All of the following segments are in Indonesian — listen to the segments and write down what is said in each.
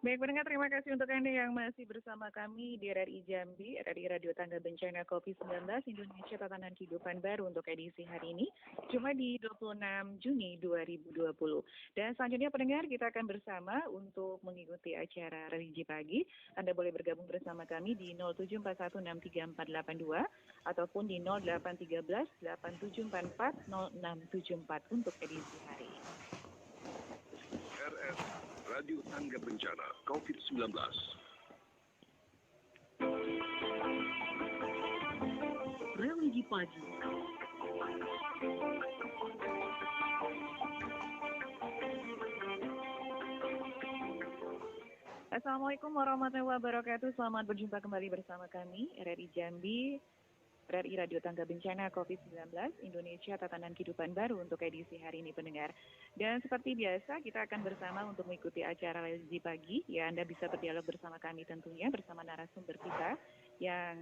Baik pendengar, terima kasih untuk Anda yang masih bersama kami di RRI Jambi, RRI Radio Tangga Bencana COVID-19 Indonesia Tatanan Kehidupan Baru untuk edisi hari ini, cuma di 26 Juni 2020. Dan selanjutnya pendengar, kita akan bersama untuk mengikuti acara Religi Pagi. Anda boleh bergabung bersama kami di 0741634482 ataupun di 081387440674 untuk edisi hari ini. Radio Tangga Bencana COVID-19. Religi Pagi. Assalamualaikum warahmatullahi wabarakatuh. Selamat berjumpa kembali bersama kami, RRI Jambi, RRI Radio Tangga Bencana COVID-19 Indonesia Tatanan Kehidupan Baru untuk edisi hari ini pendengar. Dan seperti biasa kita akan bersama untuk mengikuti acara Religi Pagi. Ya, Anda bisa berdialog bersama kami tentunya bersama narasumber kita yang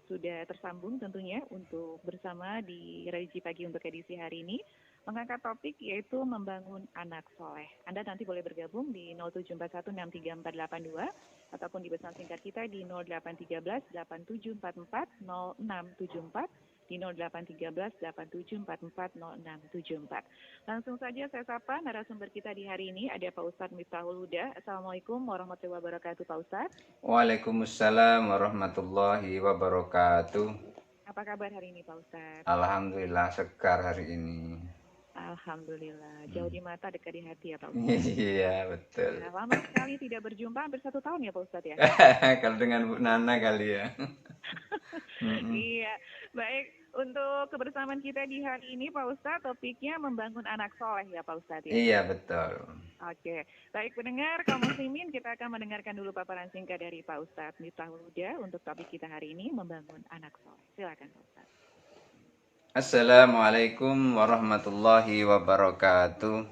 sudah tersambung tentunya untuk bersama di Religi Pagi untuk edisi hari ini. Mengangkat topik yaitu membangun anak soleh. Anda nanti boleh bergabung di 0741634482 ataupun di pesan singkat kita di 0813-8744-0674 di 0813-8744-0674. Langsung saja saya sapa narasumber kita di hari ini, ada Pak Ustadz Miftahul Huda. Assalamualaikum warahmatullahi wabarakatuh Pak Ustadz. Waalaikumsalam warahmatullahi wabarakatuh. Apa kabar hari ini Pak Ustadz? Alhamdulillah segar hari ini. Alhamdulillah, jauh di mata dekat di hati ya Pak Ustadz. Iya betul. Ya, lama sekali tidak berjumpa, hampir 1 tahun ya Pak Ustadz ya? Kalau dengan Bu Nana kali ya. Iya, baik. Untuk kebersamaan kita di hari ini Pak Ustadz, topiknya membangun anak soleh ya Pak Ustadz ya? Iya betul. Oke, baik pendengar, kaum muslimin, kita akan mendengarkan dulu paparan singkat dari Pak Ustadz Miftahul Huda untuk topik kita hari ini, membangun anak soleh. Silakan Pak Ustadz. Assalamualaikum warahmatullahi wabarakatuh.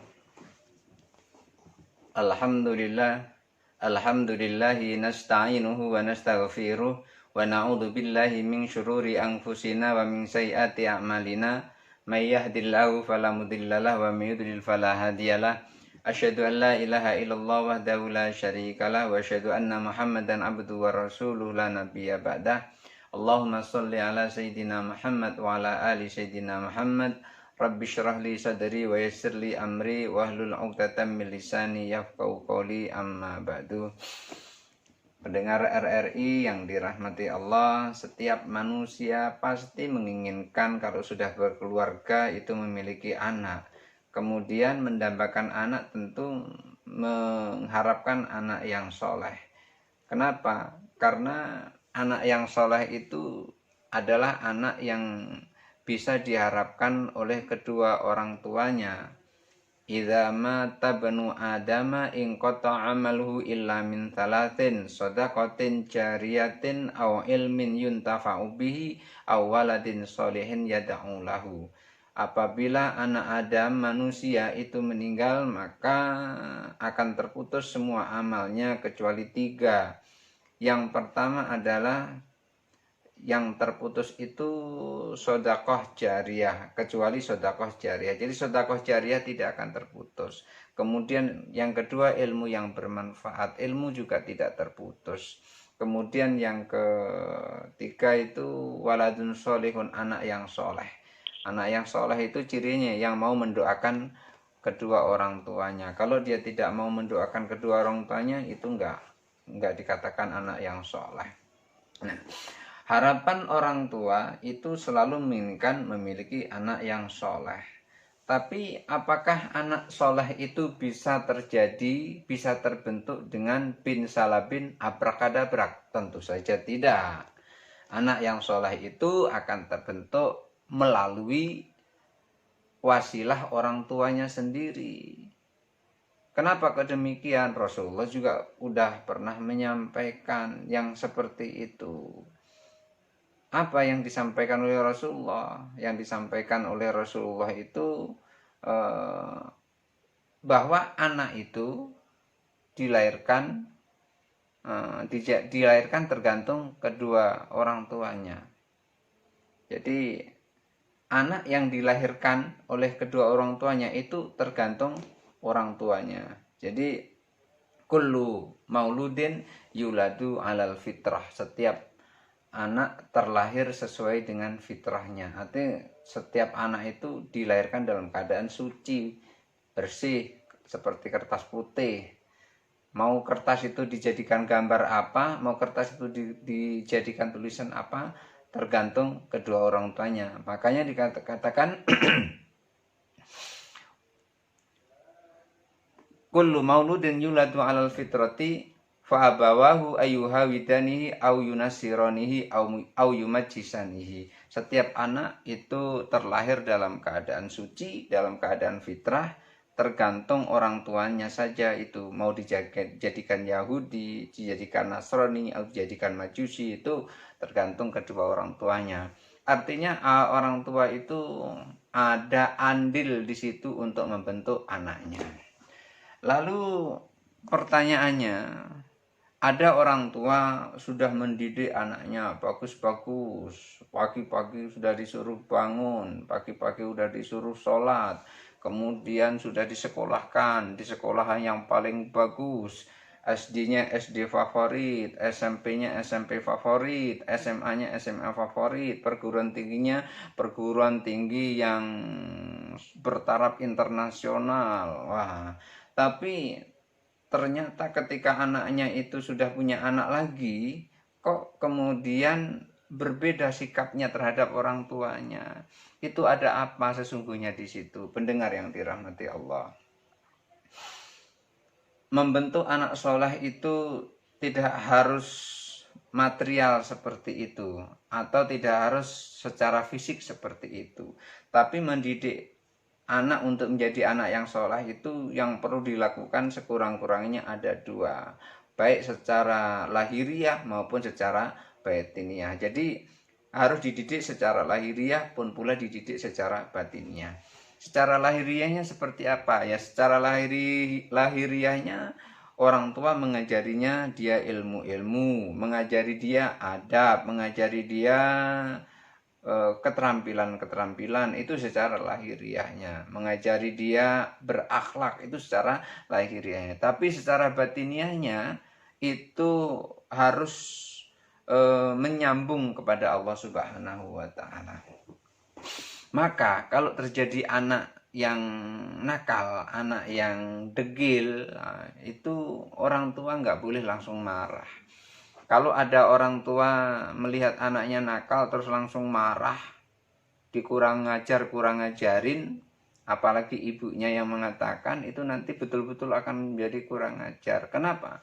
Alhamdulillahi nasta'inuhu wa nastaghfiruh wa na'udzu billahi min syururi anfusina wa min sayyiati a'malina may yahdihillahu fala mudhillalah wa may yudlil fala hadiyalah. Asyhadu an la ilaha illallah wahdahu la syarikalah wa asyhadu anna Muhammadan abduhu wa rasuluhu la nabiyya ba'dah. Allahumma salli ala Sayyidina Muhammad wa ala ali Sayyidina Muhammad. Rabbi syrah li sadri wa yassir li amri wahlul 'uqdatam min lisani yafqahu qawli, amma ba'du. Pendengar RRI yang dirahmati Allah, setiap manusia pasti menginginkan kalau sudah berkeluarga itu memiliki anak. Kemudian mendambakan anak tentu mengharapkan anak yang soleh. Kenapa? Karena anak yang soleh itu adalah anak yang bisa diharapkan oleh kedua orang tuanya. Idza mata banu adama in qata'a amaluhu illa min thalathin shadaqatin jariyatin aw ilmin yuntafa'u bihi aw waladin sholihin yad'u lahu. Apabila anak Adam manusia itu meninggal, maka akan terputus semua amalnya kecuali 3. Yang pertama adalah yang terputus itu sedekah jariyah, kecuali sedekah jariyah. Jadi sedekah jariyah tidak akan terputus. Kemudian yang kedua ilmu yang bermanfaat, ilmu juga tidak terputus. Kemudian yang ketiga itu waladun sholihun, anak yang soleh. Anak yang soleh itu cirinya yang mau mendoakan kedua orang tuanya. Kalau dia tidak mau mendoakan kedua orang tuanya itu enggak dikatakan anak yang soleh. Nah, harapan orang tua itu selalu menginginkan memiliki anak yang soleh. Tapi apakah anak soleh itu bisa terjadi, bisa terbentuk dengan bin salabin abrakadabrak? Tentu saja tidak. Anak yang soleh itu akan terbentuk melalui wasilah orang tuanya sendiri. Kenapa demikian? Rasulullah juga udah pernah menyampaikan yang seperti itu. Apa yang disampaikan oleh Rasulullah? Yang disampaikan oleh Rasulullah itu bahwa anak itu dilahirkan tergantung kedua orang tuanya. Jadi anak yang dilahirkan oleh kedua orang tuanya itu tergantung orang tuanya. Jadi kullu mauludin yuladu alal fitrah. Setiap anak terlahir sesuai dengan fitrahnya. Artinya setiap anak itu dilahirkan dalam keadaan suci, bersih, seperti kertas putih. Mau kertas itu dijadikan gambar apa, mau kertas itu dijadikan tulisan apa, tergantung kedua orang tuanya. Makanya dikatakan kullu mauludin yuladu alal fitrati fa abawahu ayyuhawidanihi au yunasiranihi au yumajjisanihi. Setiap anak itu terlahir dalam keadaan suci, dalam keadaan fitrah, tergantung orang tuanya saja itu mau dijadikan Yahudi, dijadikan Nasrani, atau dijadikan Majusi, itu tergantung kedua orang tuanya. Artinya orang tua itu ada andil di situ untuk membentuk anaknya. Lalu pertanyaannya, ada orang tua sudah mendidik anaknya bagus-bagus, pagi-pagi sudah disuruh bangun, pagi-pagi sudah disuruh sholat, kemudian sudah disekolahkan di sekolahan yang paling bagus, SD-nya SD favorit, SMP-nya SMP favorit, SMA-nya SMA favorit, perguruan tingginya perguruan tinggi yang bertaraf internasional. Wah, tapi ternyata ketika anaknya itu sudah punya anak lagi, kok kemudian berbeda sikapnya terhadap orang tuanya. Itu ada apa sesungguhnya di situ? Pendengar yang dirahmati Allah. Membentuk anak soleh itu tidak harus material seperti itu, atau tidak harus secara fisik seperti itu. Tapi mendidik anak untuk menjadi anak yang soleh itu yang perlu dilakukan sekurang-kurangnya ada dua, baik secara lahiriah maupun secara batiniah. Jadi harus dididik secara lahiriah pun pula dididik secara batiniah. Secara lahiriahnya seperti apa? Ya secara lahiriahnya orang tua mengajarinya dia ilmu-ilmu, mengajari dia adab, mengajari dia keterampilan-keterampilan, itu secara lahiriahnya. Mengajari dia berakhlak, itu secara lahiriahnya. Tapi secara batiniahnya itu harus menyambung kepada Allah Subhanahu wa Ta'ala. Maka kalau terjadi anak yang nakal, anak yang degil, itu orang tua nggak boleh langsung marah. Kalau ada orang tua melihat anaknya nakal terus langsung marah, dikurang ngajar, kurang ngajarin, apalagi ibunya yang mengatakan, itu nanti betul-betul akan menjadi kurang ajar. Kenapa?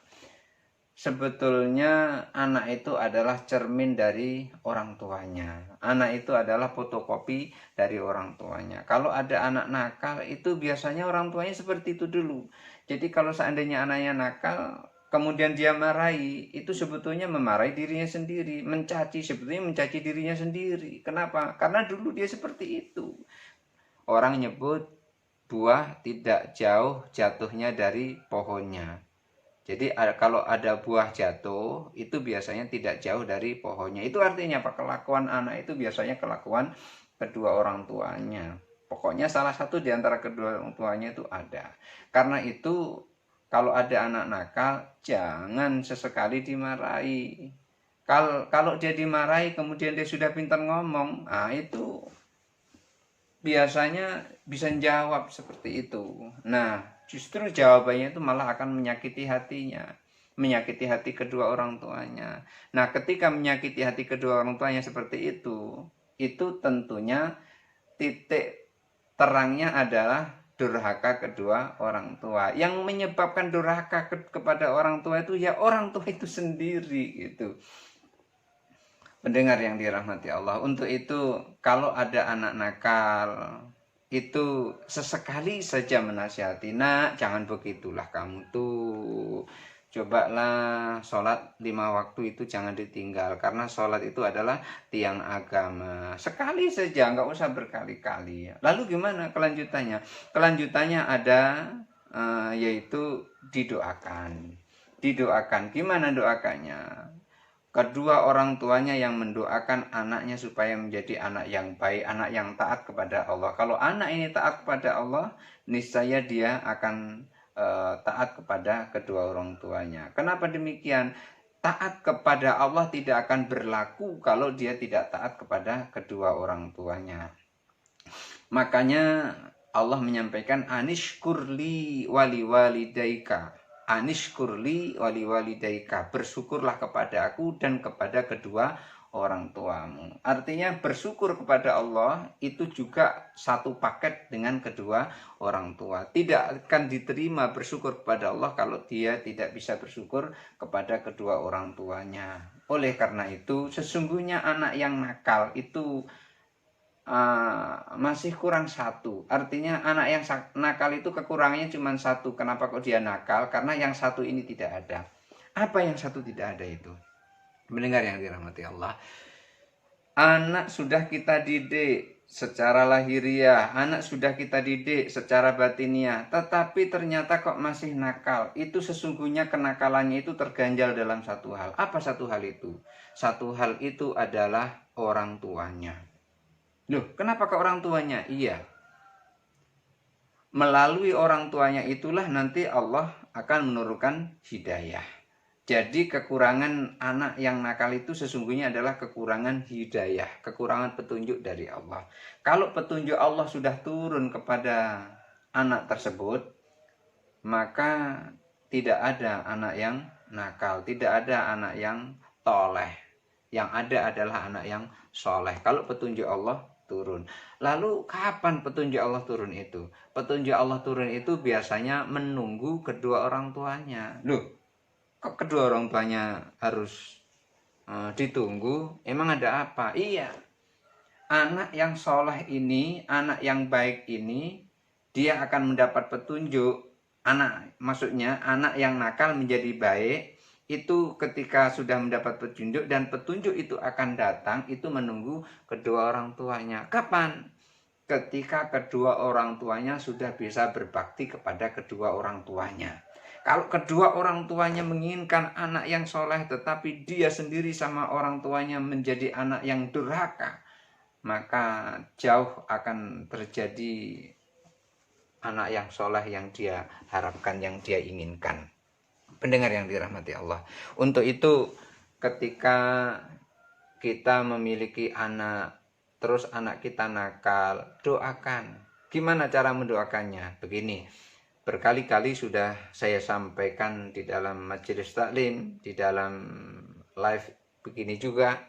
Sebetulnya anak itu adalah cermin dari orang tuanya. Anak itu adalah fotokopi dari orang tuanya. Kalau ada anak nakal, itu biasanya orang tuanya seperti itu dulu. Jadi kalau seandainya anaknya nakal, kemudian dia marahi, itu sebetulnya memarahi dirinya sendiri. Mencaci, sebetulnya mencaci dirinya sendiri. Kenapa? Karena dulu dia seperti itu. Orang nyebut buah tidak jauh jatuhnya dari pohonnya. Jadi kalau ada buah jatuh, itu biasanya tidak jauh dari pohonnya. Itu artinya apa? Kelakuan anak itu biasanya kelakuan kedua orang tuanya. Pokoknya salah satu di antara kedua orang tuanya itu ada. Karena itu kalau ada anak nakal, jangan sesekali dimarahi. Kalau dia dimarahi, kemudian dia sudah pintar ngomong, itu biasanya bisa jawab seperti itu. Nah, justru jawabannya itu malah akan menyakiti hatinya, menyakiti hati kedua orang tuanya. Nah, ketika menyakiti hati kedua orang tuanya seperti itu tentunya titik terangnya adalah durhaka kedua orang tua. Yang menyebabkan durhaka kepada orang tua itu ya orang tua itu sendiri gitu. Pendengar yang dirahmati Allah, untuk itu kalau ada anak nakal, itu sesekali saja menasihati, nak jangan begitulah kamu tuh, cobalah sholat 5 waktu itu jangan ditinggal, karena sholat itu adalah tiang agama. Sekali saja, nggak usah berkali-kali. Lalu gimana kelanjutannya? Kelanjutannya ada yaitu didoakan. Gimana doakannya? Kedua orang tuanya yang mendoakan anaknya supaya menjadi anak yang baik, anak yang taat kepada Allah. Kalau anak ini taat kepada Allah, niscaya dia akan taat kepada kedua orang tuanya. Kenapa demikian? Taat kepada Allah tidak akan berlaku kalau dia tidak taat kepada kedua orang tuanya. Makanya Allah menyampaikan anishkurli wali walidaika. Anishkurli wali walidaika. Bersyukurlah kepada aku dan kepada kedua orang tuamu. Artinya bersyukur kepada Allah itu juga satu paket dengan kedua orang tua. Tidak akan diterima bersyukur kepada Allah kalau dia tidak bisa bersyukur kepada kedua orang tuanya. Oleh karena itu sesungguhnya anak yang nakal itu masih kurang satu. Artinya anak yang nakal itu kekurangannya cuma satu. Kenapa kok dia nakal? Karena yang satu ini tidak ada. Apa yang satu tidak ada itu? Mendengar yang dirahmati Allah, anak sudah kita didik secara lahiriah, anak sudah kita didik secara batiniah, tetapi ternyata kok masih nakal. Itu sesungguhnya kenakalannya itu terganjal dalam satu hal. Apa satu hal itu? Satu hal itu adalah orang tuanya. Loh, kenapa ke orang tuanya? Iya, melalui orang tuanya itulah nanti Allah akan menurunkan hidayah. Jadi kekurangan anak yang nakal itu sesungguhnya adalah kekurangan hidayah, kekurangan petunjuk dari Allah. Kalau petunjuk Allah sudah turun kepada anak tersebut, maka tidak ada anak yang nakal, tidak ada anak yang toleh. Yang ada adalah anak yang soleh. Kalau petunjuk Allah turun. Lalu kapan petunjuk Allah turun itu? Petunjuk Allah turun itu biasanya menunggu kedua orang tuanya. Loh, kok kedua orang tuanya harus ditunggu? Emang ada apa? Iya, anak yang soleh ini, anak yang baik ini, dia akan mendapat petunjuk. Maksudnya anak yang nakal menjadi baik itu ketika sudah mendapat petunjuk, dan petunjuk itu akan datang itu menunggu kedua orang tuanya. Kapan? Ketika kedua orang tuanya sudah bisa berbakti kepada kedua orang tuanya. Kalau kedua orang tuanya menginginkan anak yang soleh, tetapi dia sendiri sama orang tuanya menjadi anak yang durhaka, maka jauh akan terjadi anak yang soleh yang dia harapkan, yang dia inginkan. Pendengar yang dirahmati Allah, untuk itu ketika kita memiliki anak, terus anak kita nakal, doakan. Gimana cara mendoakannya? Begini, berkali-kali sudah saya sampaikan di dalam majelis taklim, di dalam live begini juga.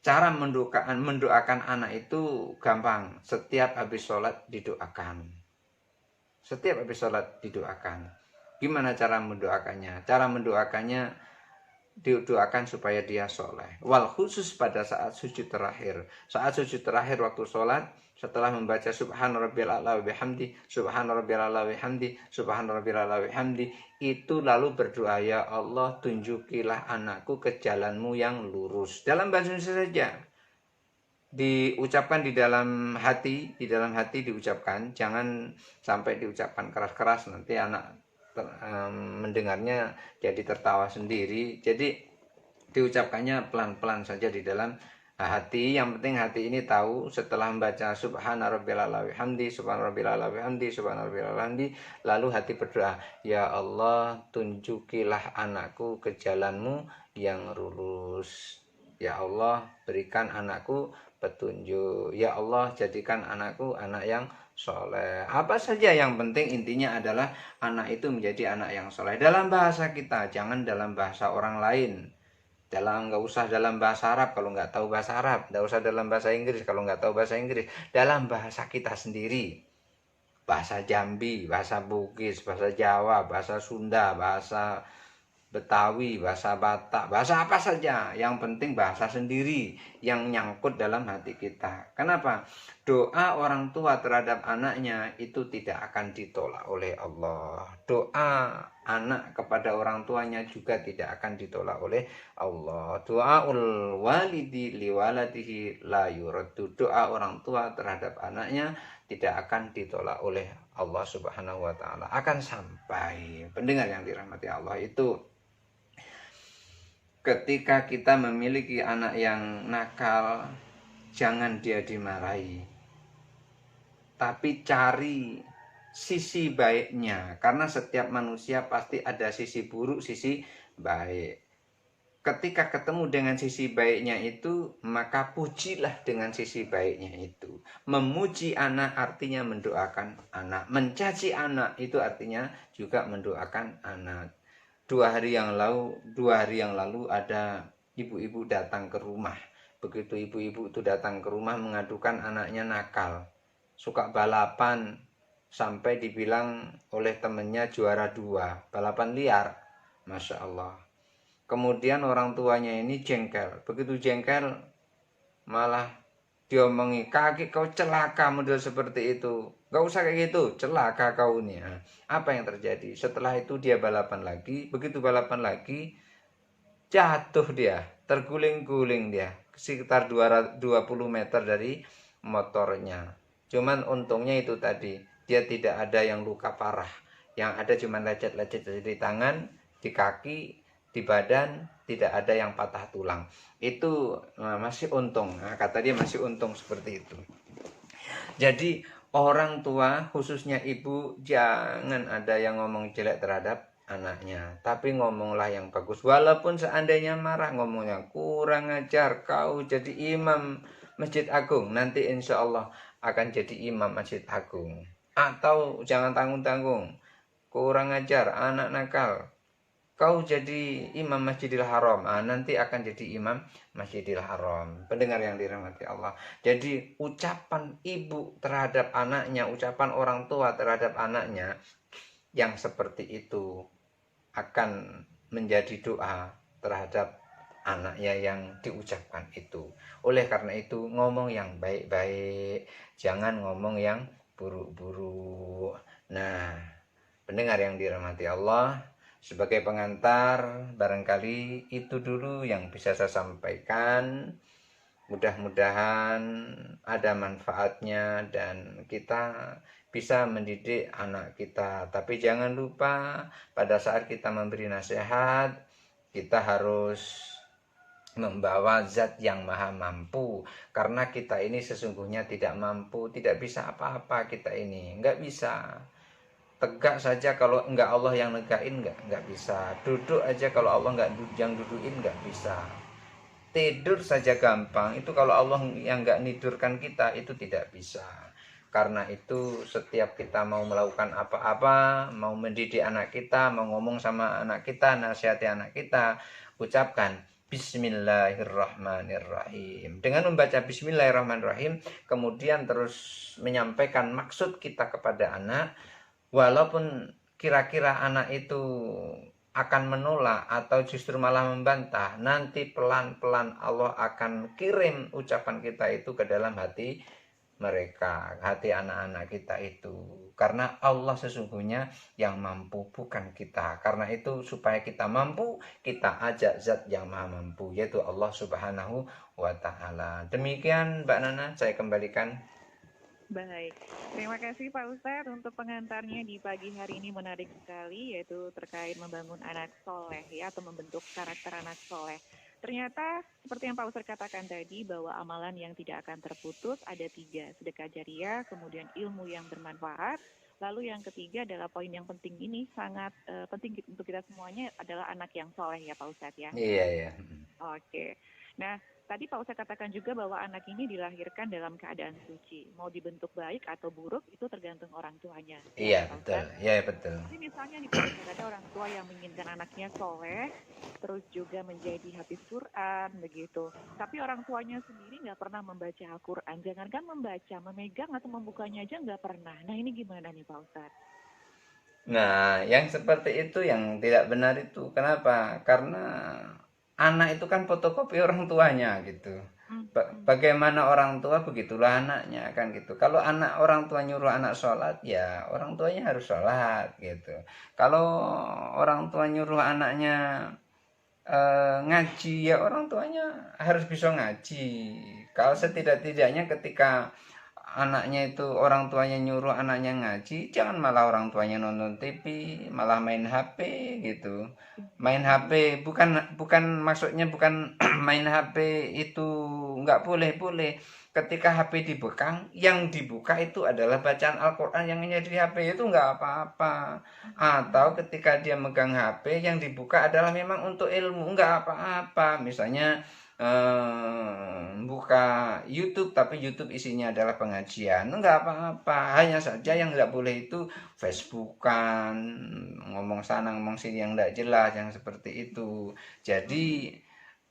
Cara mendoakan anak itu gampang. Setiap habis sholat didoakan. Setiap habis sholat didoakan. Gimana cara mendoakannya? Cara mendoakannya didoakan supaya dia soleh. Wal khusus pada saat sujud terakhir. Saat sujud terakhir waktu sholat, setelah membaca subhana rabbiyal a'la wa bihamdi, subhana rabbiyal a'la wa bihamdi, subhana rabbiyal a'la wa bihamdi, itu lalu berdoa, ya Allah tunjukilah anakku ke jalanmu yang lurus. Dalam bahasa Indonesia saja. Diucapkan di dalam hati diucapkan, jangan sampai diucapkan keras-keras, nanti anak mendengarnya jadi tertawa sendiri. Jadi diucapkannya pelan-pelan saja di dalam hati. Yang penting hati ini tahu setelah membaca subhana rabbiyal a'la wa bihamdi, subhana rabbiyal a'la wa bihamdi, subhana rabbiyal a'la wa bihamdi, lalu hati berdoa, ya Allah tunjukilah anakku ke jalanmu yang lurus. Ya Allah berikan anakku petunjuk. Ya Allah jadikan anakku anak yang soleh. Apa saja yang penting, intinya adalah anak itu menjadi anak yang soleh. Dalam bahasa kita, jangan dalam bahasa orang lain. Nggak usah dalam bahasa Arab kalau nggak tahu bahasa Arab. Nggak usah dalam bahasa Inggris kalau nggak tahu bahasa Inggris. Dalam bahasa kita sendiri. Bahasa Jambi, bahasa Bugis, bahasa Jawa, bahasa Sunda, bahasa Betawi, bahasa Batak, bahasa apa saja. Yang penting bahasa sendiri yang nyangkut dalam hati kita. Kenapa? Doa orang tua terhadap anaknya itu tidak akan ditolak oleh Allah. Doa anak kepada orang tuanya juga tidak akan ditolak oleh Allah. Doaul walidi liwaladihi la yuraddu. Doa orang tua terhadap anaknya tidak akan ditolak oleh Allah Subhanahu wa taala. Akan sampai. Pendengar yang dirahmati Allah, itu ketika kita memiliki anak yang nakal, jangan dia dimarahi, tapi cari sisi baiknya, karena setiap manusia pasti ada sisi buruk, sisi baik. Ketika ketemu dengan sisi baiknya itu, maka pujilah dengan sisi baiknya itu. Memuji anak artinya mendoakan anak. Mencaci anak itu artinya juga mendoakan anak. Dua hari yang lalu ada ibu-ibu datang ke rumah. Begitu ibu-ibu itu datang ke rumah mengadukan anaknya nakal, suka balapan, sampai dibilang oleh temennya juara 2, balapan liar. Masya Allah. Kemudian orang tuanya ini jengkel. Begitu jengkel, malah diomongi, kaki kau celaka model seperti itu. Gak usah kayak gitu, celaka kau nih. Nah, apa yang terjadi? Setelah itu dia balapan lagi. Begitu balapan lagi, jatuh dia, terguling-guling dia. Sekitar 20 meter dari motornya. Cuman untungnya itu tadi, dia tidak ada yang luka parah. Yang ada cuma lecet-lecet di tangan, di kaki, di badan, tidak ada yang patah tulang. Itu masih untung. Nah, kata dia masih untung seperti itu. Jadi orang tua, khususnya ibu, jangan ada yang ngomong jelek terhadap anaknya, tapi ngomonglah yang bagus. Walaupun seandainya marah, ngomongnya kurang ajar, kau jadi imam Masjid Agung, nanti insya Allah akan jadi imam Masjid Agung. Atau jangan tanggung-tanggung, kurang ajar, anak nakal, kau jadi imam Masjidil Haram, nanti akan jadi imam Masjidil Haram. Pendengar yang dirahmati Allah, jadi ucapan ibu terhadap anaknya, ucapan orang tua terhadap anaknya yang seperti itu akan menjadi doa terhadap anaknya yang diucapkan itu. Oleh karena itu, ngomong yang baik-baik, jangan ngomong yang buruk-buruk. Nah, pendengar yang dirahmati Allah, sebagai pengantar, barangkali itu dulu yang bisa saya sampaikan. Mudah-mudahan ada manfaatnya dan kita bisa mendidik anak kita. Tapi jangan lupa, pada saat kita memberi nasihat, kita harus membawa zat yang maha mampu. Karena kita ini sesungguhnya tidak mampu, tidak bisa apa-apa kita ini, nggak bisa. Tegak saja kalau enggak Allah yang negain, enggak bisa. Duduk aja kalau Allah enggak yang dudukin, enggak bisa. Tidur saja gampang, itu kalau Allah yang enggak nidurkan kita, itu tidak bisa. Karena itu setiap kita mau melakukan apa-apa, mau mendidik anak kita, mau ngomong sama anak kita, nasihati anak kita, ucapkan Bismillahirrahmanirrahim. Dengan membaca Bismillahirrahmanirrahim, kemudian terus menyampaikan maksud kita kepada anak. Walaupun kira-kira anak itu akan menolak atau justru malah membantah, nanti pelan-pelan Allah akan kirim ucapan kita itu ke dalam hati mereka, hati anak-anak kita itu. Karena Allah sesungguhnya yang mampu, bukan kita. Karena itu supaya kita mampu, kita ajak zat yang maha mampu, yaitu Allah Subhanahu wa Ta'ala. Demikian Mbak Nana, saya kembalikan. Baik, terima kasih Pak Ustadz untuk pengantarnya di pagi hari ini, menarik sekali, yaitu terkait membangun anak soleh ya, atau membentuk karakter anak soleh. Ternyata seperti yang Pak Ustadz katakan tadi, bahwa amalan yang tidak akan terputus ada 3, sedekah jariah, kemudian ilmu yang bermanfaat, lalu yang ketiga adalah poin yang penting ini, sangat penting untuk kita semuanya, adalah anak yang soleh ya Pak Ustadz ya. Iya. Oke, nah tadi Pak Ustadz katakan juga bahwa anak ini dilahirkan dalam keadaan suci. Mau dibentuk baik atau buruk itu tergantung orang tuanya. Iya, betul. Iya, betul. Jadi misalnya nih Pak Ustadz, ada orang tua yang menginginkan anaknya soleh, terus juga menjadi hafiz Quran, begitu. Tapi orang tuanya sendiri nggak pernah membaca Al-Quran. Jangankan membaca, memegang atau membukanya aja nggak pernah. Nah ini gimana nih Pak Ustadz? Nah, yang seperti itu yang tidak benar itu. Kenapa? Karena anak itu kan fotokopi orang tuanya gitu. Bagaimana orang tua, begitulah anaknya kan gitu. Kalau anak orang tua nyuruh anak sholat, ya orang tuanya harus sholat gitu. Kalau orang tua nyuruh anaknya ngaji, ya orang tuanya harus bisa ngaji. Kalau setidak-tidaknya ketika anaknya itu orang tuanya nyuruh anaknya ngaji, jangan malah orang tuanya nonton TV, malah main HP gitu. Main HP bukan maksudnya bukan main HP itu nggak boleh. Ketika HP dibekang, yang dibuka itu adalah bacaan Al-Quran yang ada di HP itu nggak apa-apa. Atau ketika dia megang HP, yang dibuka adalah memang untuk ilmu, nggak apa-apa. Misalnya buka YouTube tapi YouTube isinya adalah pengajian, enggak apa-apa. Hanya saja yang enggak boleh itu Facebookan, ngomong sana ngomong sini yang enggak jelas, yang seperti itu. Jadi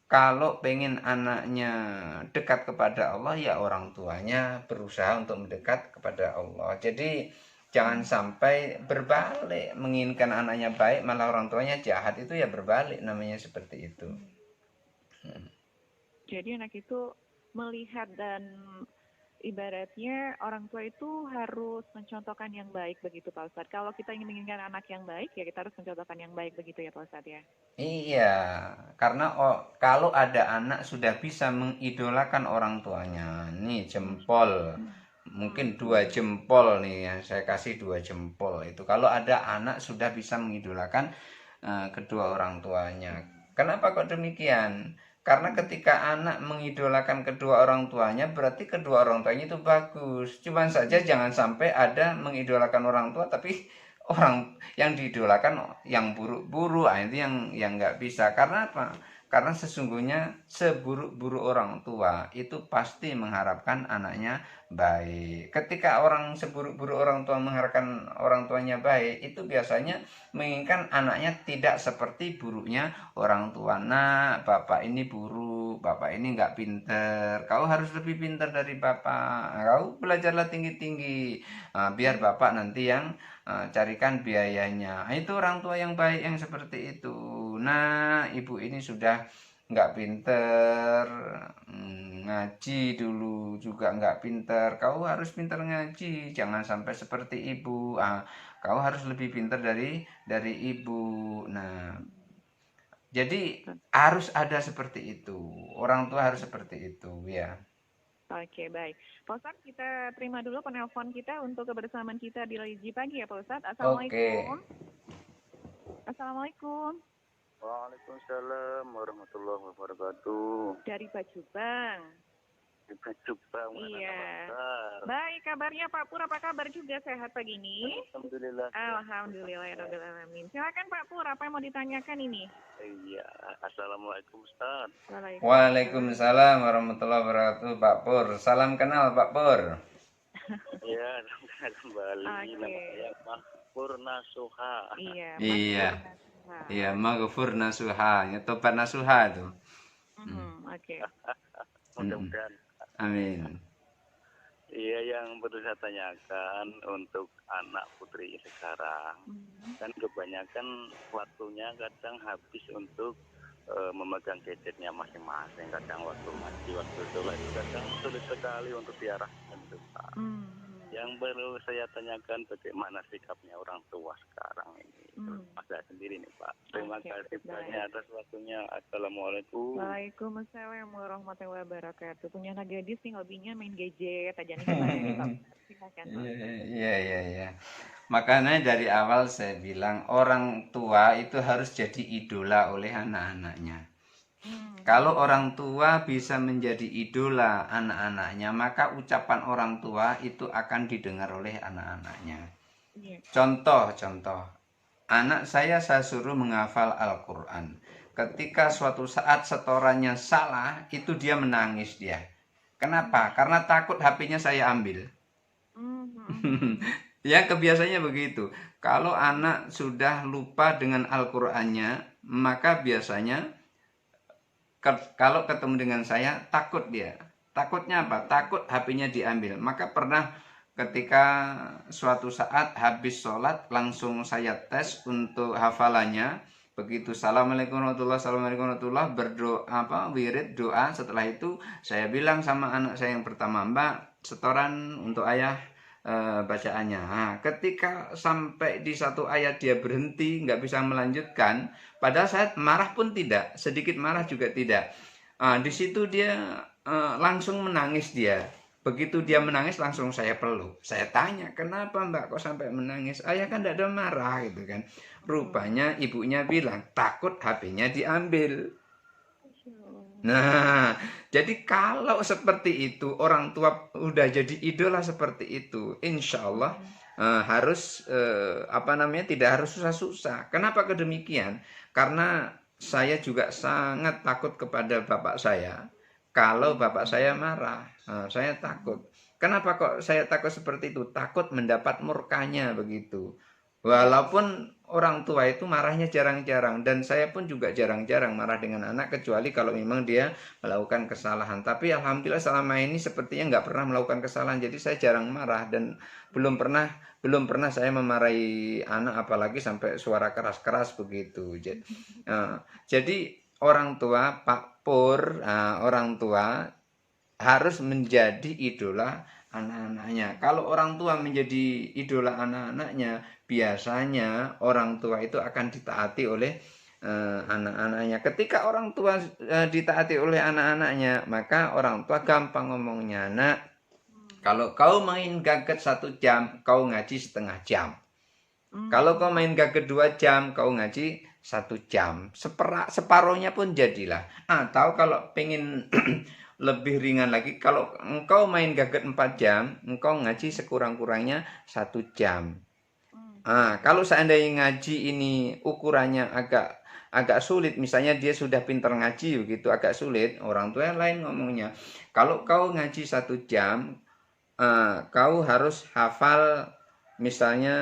kalau pengen anaknya dekat kepada Allah, ya orang tuanya berusaha untuk mendekat kepada Allah. Jadi jangan sampai berbalik, menginginkan anaknya baik malah orang tuanya jahat, itu ya berbalik namanya seperti itu. Jadi anak itu melihat dan ibaratnya orang tua itu harus mencontohkan yang baik begitu Pak Ustadz. Kalau kita ingin menginginkan anak yang baik, ya kita harus mencontohkan yang baik begitu ya Pak Ustadz ya. Iya, karena kalau ada anak sudah bisa mengidolakan orang tuanya, nih jempol, mungkin 2 jempol nih ya, saya kasih 2 jempol itu. Kalau ada anak sudah bisa mengidolakan kedua orang tuanya. Kenapa kok demikian? Karena ketika anak mengidolakan kedua orang tuanya, berarti kedua orang tuanya itu bagus. Cuman saja jangan sampai ada mengidolakan orang tua tapi orang yang diidolakan yang buruk-buruk. Itu yang nggak bisa. Karena apa? Karena sesungguhnya seburuk-buruk orang tua itu pasti mengharapkan anaknya baik. Ketika orang seburuk-buruk orang tua mengharapkan orang tuanya baik, itu biasanya menginginkan anaknya tidak seperti buruknya orang tua. Nah, bapak ini buruk, bapak ini nggak pinter, kau harus lebih pinter dari bapak, kau belajarlah tinggi-tinggi, biar bapak nanti yang carikan biayanya. Itu orang tua yang baik yang seperti itu. Nah, ibu ini sudah nggak pinter, ngaji dulu juga nggak pinter, kau harus pinter ngaji, jangan sampai seperti ibu. Kau harus lebih pinter dari ibu. Nah, jadi harus ada seperti itu. Orang tua harus seperti itu ya. Oke, baik. Pak Ustadz, kita terima dulu penelpon kita untuk kebersamaan kita di Religi Pagi ya Pak Ustadz. Assalamualaikum. Assalamualaikum. Waalaikumsalam warahmatullahi wabarakatuh. Dari Pacubang. Di Pacubang. Iya. Baik, kabarnya Pak Pur, apa kabar juga? Sehat pagi ini? Alhamdulillah. Alhamdulillahirrahmanirrahim. Silakan Pak Pur, apa yang mau ditanyakan ini? Iya. Assalamualaikum Ustaz. Waalaikumsalam warahmatullahi wabarakatuh Pak Pur. Salam kenal Pak Pur. Iya, kembali. Nama saya Mahpur Nasuha. Iya. Iya, Maghfur Nasuha, tobat Nasuha itu. Oke. Mudah-mudahan. Amin. Iya, yang perlu saya tanyakan untuk anak putri sekarang, kan kebanyakan waktunya kadang habis untuk memegang gadgetnya masing-masing. Kadang waktu ngaji, waktu sholat itu kadang sulit sekali untuk diarahkan itu Pak. Yang perlu saya tanyakan bagaimana sikapnya orang tua sekarang ini. Mas saya sendiri nih Pak. Terima kasih banyak atas waktunya. Assalamualaikum. Waalaikumsalam warahmatullahi wabarakatuh. Punya anak gadis nih hobinya main gadget aja nih Pak. Silakan Pak. Iya. Makanya dari awal saya bilang orang tua itu harus jadi idola oleh anak-anaknya. Kalau orang tua bisa menjadi idola anak-anaknya, maka ucapan orang tua itu akan didengar oleh anak-anaknya. Contoh, anak saya suruh menghafal Al-Quran. Ketika suatu saat setorannya salah, itu dia menangis dia. Kenapa? Karena takut HP-nya saya ambil. Ya, kebiasaannya begitu. Kalau anak sudah lupa dengan Al-Qur'annya, maka biasanya kalau ketemu dengan saya takut dia. Takutnya apa? Takut HP-nya diambil. Maka pernah ketika suatu saat habis sholat langsung saya tes untuk hafalannya. Begitu assalamualaikum warahmatullahi berdoa wirid doa. Setelah itu saya bilang sama anak saya yang pertama, Mbak, setoran untuk ayah bacaannya. Nah, ketika sampai di satu ayat dia berhenti, nggak bisa melanjutkan, pada saat marah pun tidak, sedikit marah juga tidak. Di situ dia langsung menangis dia. Begitu dia menangis langsung saya peluk. Saya tanya, kenapa Mbak kok sampai menangis? Ayah kan tidak ada marah gitu kan. Rupanya ibunya bilang, takut HP-nya diambil. Nah, jadi kalau seperti itu, orang tua udah jadi idola seperti itu, insya Allah harus tidak harus susah-susah. Kenapa kedemikian? Karena saya juga sangat takut kepada bapak saya. Kalau bapak saya marah, saya takut. Kenapa kok saya takut seperti itu? Takut mendapat murkanya begitu. Walaupun orang tua itu marahnya jarang-jarang, dan saya pun juga jarang-jarang marah dengan anak kecuali kalau memang dia melakukan kesalahan. Tapi alhamdulillah selama ini sepertinya nggak pernah melakukan kesalahan, jadi saya jarang marah dan belum pernah saya memarahi anak apalagi sampai suara keras-keras begitu. Jadi orang tua Pak Pur, orang tua harus menjadi idola anak-anaknya. Kalau orang tua menjadi idola anak-anaknya, biasanya orang tua itu akan ditaati oleh anak-anaknya. Ketika orang tua ditaati oleh anak-anaknya, maka orang tua gampang ngomongnya, nak, kalau kau main gadget 1 jam, kau ngaji setengah jam. Kalau kau main gadget 2 jam, kau ngaji 1 jam. Separuhnya pun jadilah. Atau kalau pengen lebih ringan lagi, kalau engkau main gadget 4 jam, engkau ngaji sekurang-kurangnya 1 jam. Kalau seandainya ngaji ini ukurannya agak sulit, misalnya dia sudah pintar ngaji begitu, agak sulit, orang tua yang lain ngomongnya, kalau kau ngaji 1 jam, kau harus hafal misalnya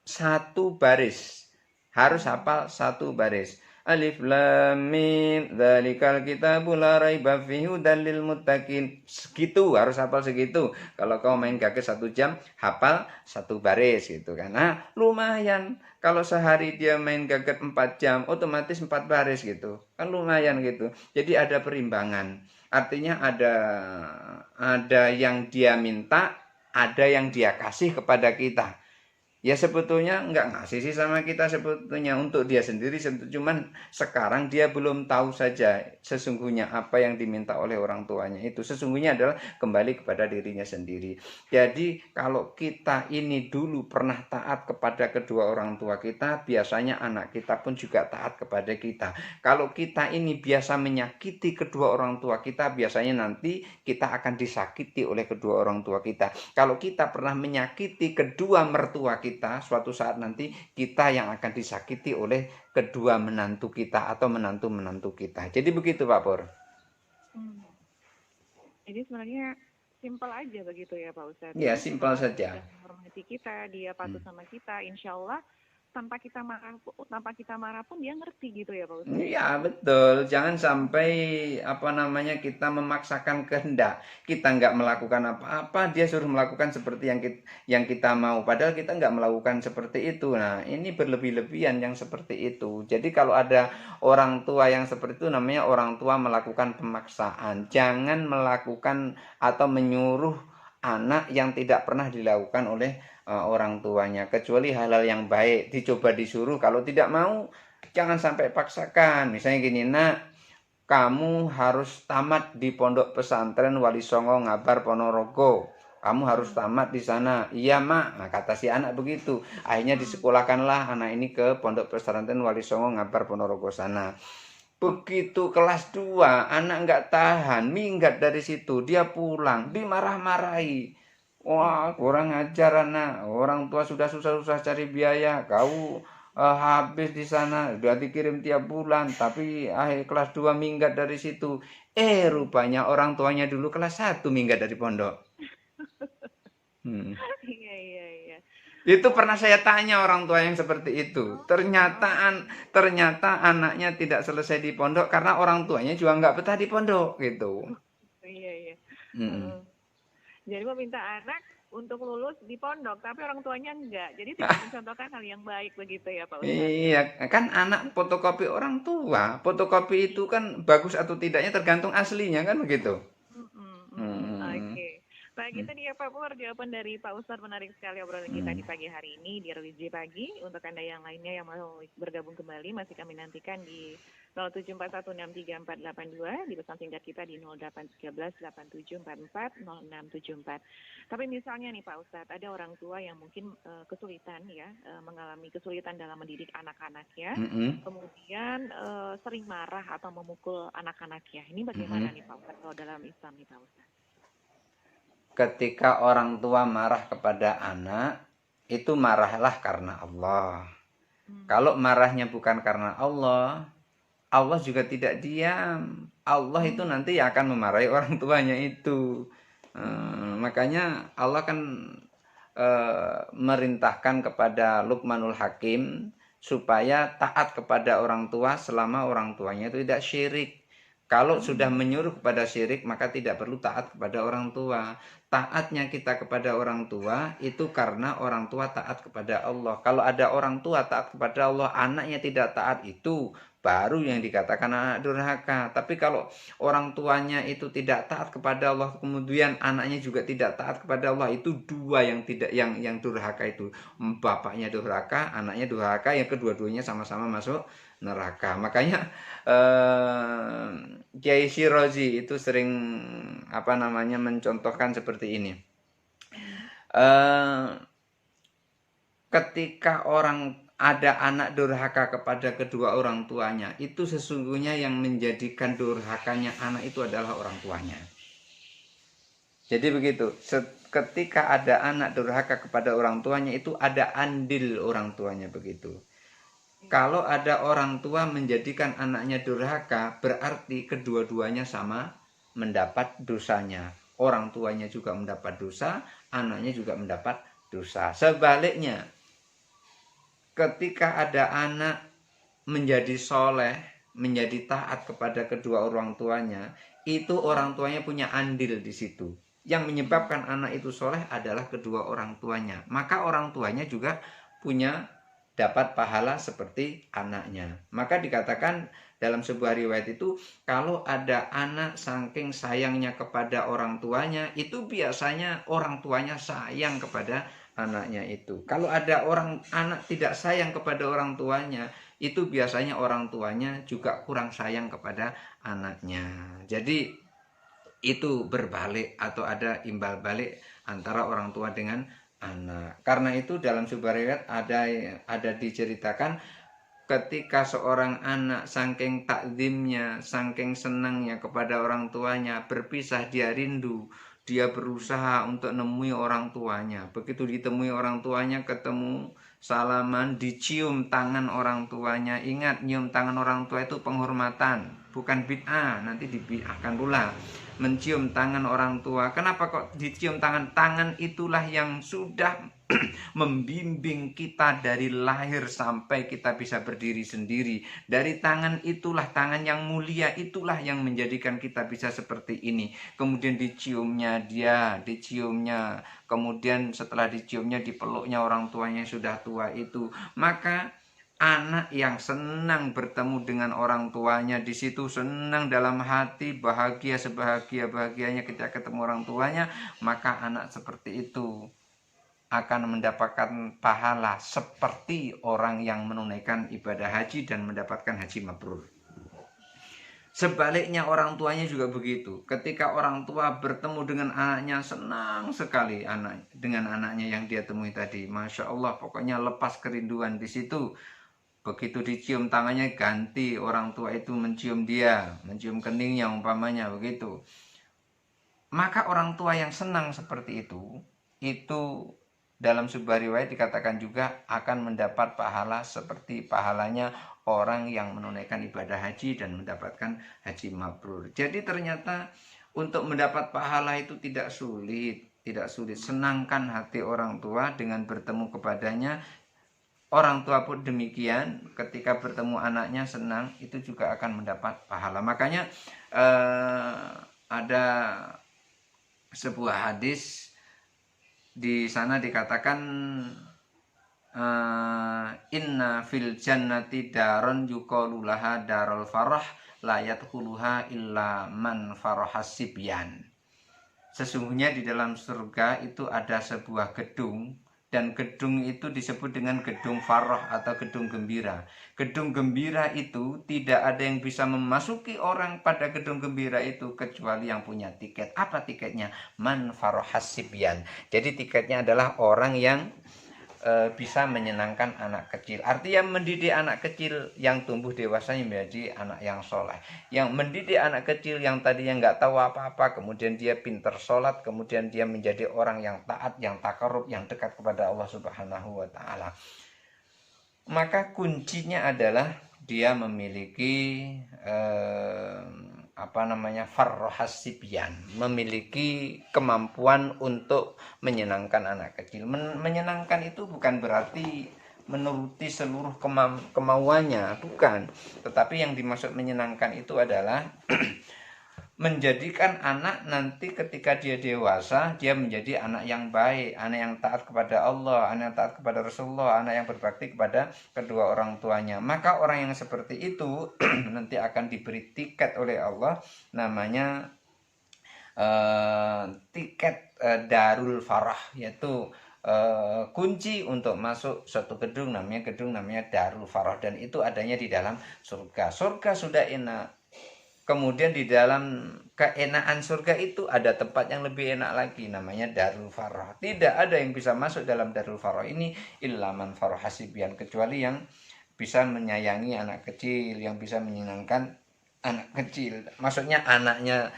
1 baris, harus hafal 1 baris. Alif lam mim dzalikal kitabul la raiba fihi hudal lil muttaqin. Segitu, harus hafal segitu. Kalau kau main gadget 1 jam, hafal 1 baris gitu kan. Nah, lumayan. Kalau sehari dia main gadget 4 jam, otomatis 4 baris gitu. Kan lumayan gitu. Jadi ada perimbangan. Artinya ada yang dia minta, ada yang dia kasih kepada kita. Ya sebetulnya nggak ngasih sih sama kita sebetulnya, untuk dia sendiri, cuman sekarang dia belum tahu saja sesungguhnya apa yang diminta oleh orang tuanya itu sesungguhnya adalah kembali kepada dirinya sendiri. Jadi kalau kita ini dulu pernah taat kepada kedua orang tua kita, biasanya anak kita pun juga taat kepada kita. Kalau kita ini biasa menyakiti kedua orang tua kita, biasanya nanti kita akan disakiti oleh kedua orang tua kita. Kalau kita pernah menyakiti kedua mertua kita, suatu saat nanti kita yang akan disakiti oleh kedua menantu kita atau menantu-menantu kita. Jadi begitu Pak Pur. Jadi sebenarnya simpel aja begitu ya Pak Ustadz. Ya, simpel saja. Dia menghormati kita, dia patuh sama kita, insya Allah tanpa kita marah pun dia ngerti gitu ya Pak Ustadz. Iya betul, jangan sampai kita memaksakan kehendak. Kita nggak melakukan apa-apa, dia suruh melakukan seperti yang kita mau, padahal kita nggak melakukan seperti itu. Nah, ini berlebih-lebihan yang seperti itu. Jadi kalau ada orang tua yang seperti itu, namanya orang tua melakukan pemaksaan. Jangan melakukan atau menyuruh anak yang tidak pernah dilakukan oleh orang tuanya, kecuali hal-hal yang baik dicoba disuruh. Kalau tidak mau, jangan sampai paksakan. Misalnya gini, nak, kamu harus tamat di pondok pesantren Wali Songo Ngabar Ponorogo, kamu harus tamat di sana. Iya mak, nah, kata si anak begitu. Akhirnya disekolahkanlah anak ini ke pondok pesantren Wali Songo Ngabar Ponorogo sana. Begitu kelas 2, anak nggak tahan, minggat dari situ, dia pulang, dimarah-marahi. Wah, kurang ajar anak. Orang tua sudah susah-susah cari biaya, kau habis di sana, sudah dikirim tiap bulan, tapi akhir kelas 2 minggat dari situ. Rupanya orang tuanya dulu kelas 1 minggat dari pondok. Iya. Itu pernah saya tanya orang tua yang seperti itu. Ternyata anaknya tidak selesai di pondok karena orang tuanya juga nggak betah di pondok gitu. Iya. Jadi meminta anak untuk lulus di pondok, tapi orang tuanya enggak. Jadi tidak mencontohkan hal yang baik begitu ya Pak Ustadz. Iya, kan anak fotokopi orang tua. Fotokopi itu kan bagus atau tidaknya tergantung aslinya kan begitu. Oke. Baik, itu dia Pak Pur, jawaban dari Pak Ustadz. Menarik sekali obrolan kita di pagi hari ini di RWJ Pagi. Untuk Anda yang lainnya yang mau bergabung kembali, masih kami nantikan di 0741634482, di pesan singkat kita di 081387440674. Tapi misalnya nih Pak Ustadz, ada orang tua yang mungkin kesulitan ya, mengalami kesulitan dalam mendidik anak-anaknya, kemudian sering marah atau memukul anak-anaknya. Ini bagaimana nih Pak Ustadz kalau dalam Islam nih Pak Ustadz? Ketika orang tua marah kepada anak, itu marahlah karena Allah. Kalau marahnya bukan karena Allah, Allah juga tidak diam. Allah itu nanti akan memarahi orang tuanya itu. Makanya Allah kan merintahkan kepada Luqmanul Hakim supaya taat kepada orang tua selama orang tuanya itu tidak syirik. Kalau sudah menyuruh kepada syirik, maka tidak perlu taat kepada orang tua. Taatnya kita kepada orang tua itu karena orang tua taat kepada Allah. Kalau ada orang tua taat kepada Allah, anaknya tidak taat, itu baru yang dikatakan anak durhaka. Tapi kalau orang tuanya itu tidak taat kepada Allah, kemudian anaknya juga tidak taat kepada Allah, itu dua yang tidak yang durhaka itu. Bapaknya durhaka, anaknya durhaka, yang kedua-duanya sama-sama masuk neraka. Makanya Kiai Shirazi itu sering mencontohkan seperti ini. Ketika ada anak durhaka kepada kedua orang tuanya, itu sesungguhnya yang menjadikan durhakanya anak itu adalah orang tuanya. Jadi begitu, ketika ada anak durhaka kepada orang tuanya, itu ada andil orang tuanya begitu. Kalau ada orang tua menjadikan anaknya durhaka, berarti kedua-duanya sama mendapat dosanya. Orang tuanya juga mendapat dosa, anaknya juga mendapat dosa. Sebaliknya, ketika ada anak menjadi soleh, menjadi taat kepada kedua orang tuanya, itu orang tuanya punya andil di situ. Yang menyebabkan anak itu soleh adalah kedua orang tuanya. Maka orang tuanya juga dapat pahala seperti anaknya. Maka dikatakan dalam sebuah riwayat itu, kalau ada anak saking sayangnya kepada orang tuanya, itu biasanya orang tuanya sayang kepada anaknya itu. Kalau ada anak tidak sayang kepada orang tuanya, itu biasanya orang tuanya juga kurang sayang kepada anaknya. Jadi itu berbalik atau ada imbal balik antara orang tua dengan anak. Karena itu dalam sebuah riwayat ada diceritakan, ketika seorang anak saking takzimnya, saking senangnya kepada orang tuanya, berpisah dia rindu, dia berusaha untuk nemui orang tuanya. Begitu ditemui orang tuanya, ketemu, salaman, dicium tangan orang tuanya. Ingat, nyium tangan orang tua itu penghormatan, bukan bid'ah, nanti dibid'ahkan pula. Mencium tangan orang tua. Kenapa kok dicium tangan? Tangan itulah yang sudah membimbing kita dari lahir sampai kita bisa berdiri sendiri. Dari tangan itulah, tangan yang mulia itulah yang menjadikan kita bisa seperti ini. Kemudian diciumnya, kemudian setelah diciumnya, dipeluknya orang tuanya yang sudah tua itu. Maka anak yang senang bertemu dengan orang tuanya, di situ senang dalam hati, bahagia sebahagia-bahagianya ketika ketemu orang tuanya, maka anak seperti itu akan mendapatkan pahala seperti orang yang menunaikan ibadah haji dan mendapatkan haji mabrur. Sebaliknya orang tuanya juga begitu. Ketika orang tua bertemu dengan anaknya, senang sekali dengan anaknya yang dia temui tadi. Masya Allah, pokoknya lepas kerinduan di situ. Begitu dicium tangannya, ganti orang tua itu mencium dia, mencium keningnya umpamanya begitu. Maka orang tua yang senang seperti itu dalam sebuah riwayat dikatakan juga akan mendapat pahala seperti pahalanya orang yang menunaikan ibadah haji dan mendapatkan haji mabrur. Jadi ternyata untuk mendapat pahala itu tidak sulit. Senangkan hati orang tua dengan bertemu kepadanya. Orang tua pun demikian, ketika bertemu anaknya senang, itu juga akan mendapat pahala. Makanya ada sebuah hadis di sana dikatakan, inna fil jannati daron yuqalu laha darul farah la yadkhuluha illa man farahas sibyan. Sesungguhnya di dalam surga itu ada sebuah gedung dan gedung itu disebut dengan gedung farah atau gedung gembira. Gedung gembira itu tidak ada yang bisa memasuki orang pada gedung gembira itu kecuali yang punya tiket. Apa tiketnya? Man farahas sibyan. Jadi tiketnya adalah orang yang bisa menyenangkan anak kecil. Artinya mendidik anak kecil yang tumbuh dewasa menjadi anak yang soleh. Yang mendidik anak kecil yang tadinya nggak tahu apa-apa, kemudian dia pintar sholat, kemudian dia menjadi orang yang taat, yang takarub, yang dekat kepada Allah Subhanahu wa Ta'ala. Maka kuncinya adalah dia memiliki farrohas sibyan, memiliki kemampuan untuk menyenangkan anak kecil. Menyenangkan itu bukan berarti menuruti seluruh kemauannya, bukan. Tetapi yang dimaksud menyenangkan itu adalah menjadikan anak nanti ketika dia dewasa, dia menjadi anak yang baik, anak yang taat kepada Allah, anak yang taat kepada Rasulullah, anak yang berbakti kepada kedua orang tuanya. Maka orang yang seperti itu nanti akan diberi tiket oleh Allah, namanya tiket Darul Farah, yaitu kunci untuk masuk suatu gedung namanya Darul Farah, dan itu adanya di dalam surga. Surga sudah enak. Kemudian di dalam keenaan surga itu ada tempat yang lebih enak lagi, namanya Darul Farah. Tidak ada yang bisa masuk dalam Darul Farah ini illa man farah sibyan, kecuali yang bisa menyayangi anak kecil, yang bisa menyenangkan anak kecil. Maksudnya anaknya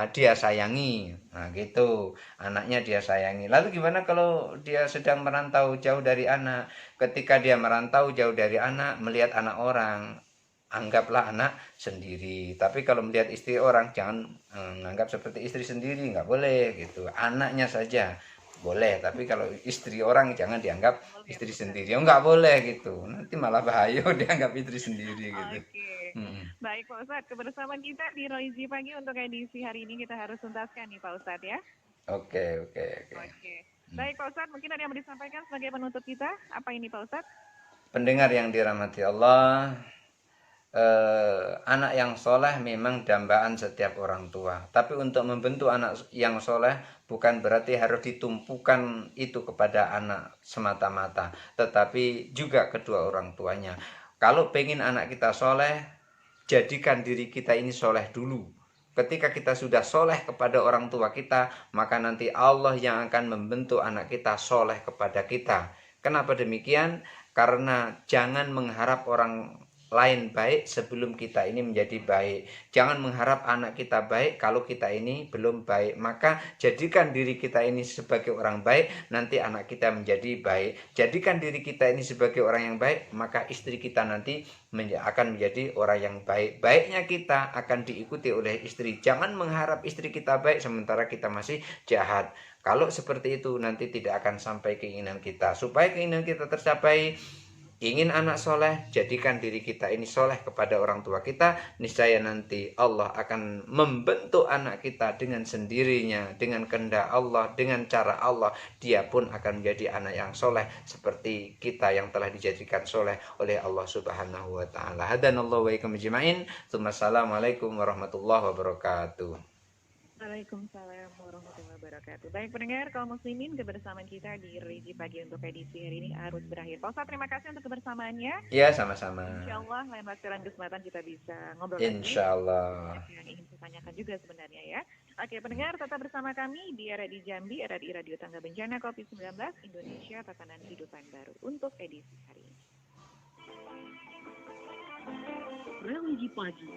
dia sayangi. Nah, gitu. Anaknya dia sayangi. Lalu gimana kalau dia sedang merantau jauh dari anak? Ketika dia merantau jauh dari anak, melihat anak orang, anggaplah anak sendiri. Tapi kalau melihat istri orang, jangan menganggap seperti istri sendiri, nggak boleh gitu. Anaknya saja boleh, tapi kalau istri orang jangan dianggap istri sendiri. Oh, nggak boleh gitu, nanti malah bahaya dianggap istri sendiri gitu. Baik Pak Ustadz, kebersamaan kita di Roizi Pagi untuk edisi hari ini kita harus tuntaskan nih Pak Ustadz ya. Oke. Baik Pak Ustadz, mungkin ada yang mau disampaikan sebagai penutup kita. Apa ini Pak Ustadz? Pendengar yang dirahmati Allah, anak yang soleh memang dambaan setiap orang tua. Tapi untuk membentuk anak yang soleh bukan berarti harus ditumpukan itu kepada anak semata-mata, tetapi juga kedua orang tuanya. Kalau pengen anak kita soleh, jadikan diri kita ini soleh dulu. Ketika kita sudah soleh kepada orang tua kita, maka nanti Allah yang akan membentuk anak kita soleh kepada kita. Kenapa demikian? Karena jangan mengharap orang lain baik sebelum kita ini menjadi baik. Jangan mengharap anak kita baik kalau kita ini belum baik. Maka jadikan diri kita ini sebagai orang baik, nanti anak kita menjadi baik. Jadikan diri kita ini sebagai orang yang baik, maka istri kita nanti akan menjadi orang yang baik. Baiknya kita akan diikuti oleh istri. Jangan mengharap istri kita baik sementara kita masih jahat. Kalau seperti itu nanti tidak akan sampai keinginan kita. Supaya keinginan kita tercapai, ingin anak soleh, jadikan diri kita ini soleh kepada orang tua kita. Niscaya nanti Allah akan membentuk anak kita dengan sendirinya, dengan kehendak Allah, dengan cara Allah. Dia pun akan menjadi anak yang soleh seperti kita yang telah dijadikan soleh oleh Allah Subhanahu wa Ta'ala. Hadanallahu wa ikum ajma'in. Assalamualaikum warahmatullahi wabarakatuh. Waalaikumsalam warahmatullahi wabarakatuh. Baik pendengar kaum muslimin, kebersamaan kita di Roizi Pagi untuk edisi hari ini harus berakhir. Pak Ustadz, terima kasih untuk kebersamaannya. Ya, sama-sama. Insya Allah lain waktu dan kesempatan kita bisa ngobrol Insya Allah. Yang ingin saya tanyakan juga sebenarnya ya. Oke pendengar, tetap bersama kami di RRI Jambi, RRI Radio Tangga Bencana COVID-19 Indonesia Tatanan Kehidupan Baru untuk edisi hari ini. Roizi Pagi.